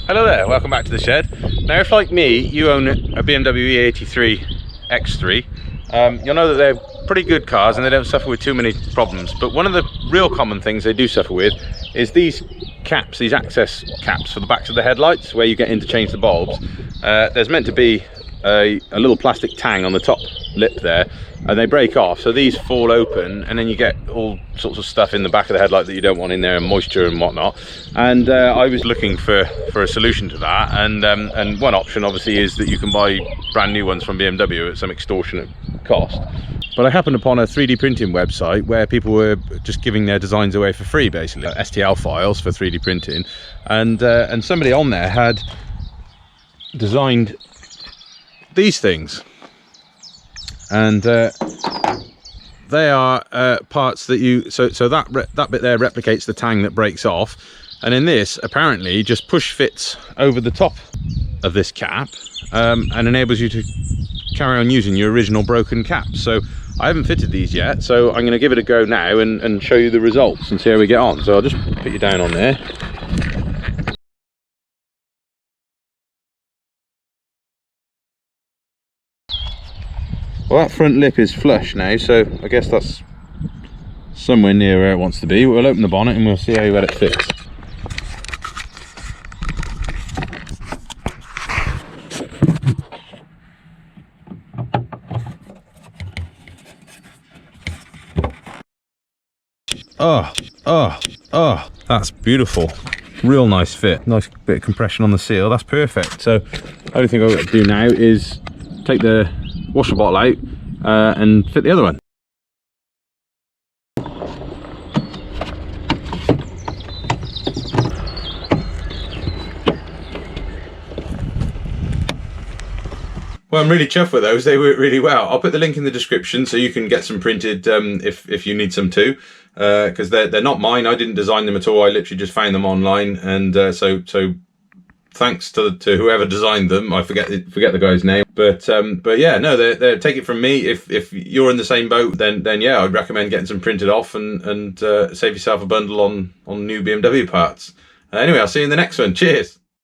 Hello there, welcome back to the shed. Now if like me, you own a BMW E83 X3, you'll know that they're pretty good cars and they don't suffer with too many problems. But one of the real common things they do suffer with is these caps, these access caps for the backs of the headlights where you get in to change the bulbs. There's meant to be a little plastic tang on the top lip there, and they break off, so these fall open and then you get all sorts of stuff in the back of the headlight that you don't want in there, and moisture and whatnot. And I was looking for a solution to that, and one option obviously is that you can buy brand new ones from BMW at some extortionate cost. But I happened upon a 3D printing website where people were just giving their designs away for free, basically STL files for 3D printing, and somebody on there had designed these things, and they are parts that you so that bit there replicates the tang that breaks off, and in this apparently just push fits over the top of this cap and enables you to carry on using your original broken cap. So I haven't fitted these yet, so I'm going to give it a go now and show you the results and see how we get on. So I'll just put you down on there. Well, that front lip is flush now, so I guess that's somewhere near where it wants to be. We'll open the bonnet and we'll see how well it fits. Oh, that's beautiful. Real nice fit. Nice bit of compression on the seal. That's perfect. So the only thing I've got to do now is take the washer bottle out and fit the other one. Well, I'm really chuffed with those. They work really well. I'll put the link in the description so you can get some printed if you need some too, because they're not mine. I didn't design them at all. I literally just found them online, and so thanks to whoever designed them. I forget the guy's name, but yeah, no, they take it from me. If you're in the same boat, then yeah, I'd recommend getting some printed off and save yourself a bundle on new BMW parts. Anyway, I'll see you in the next one. Cheers.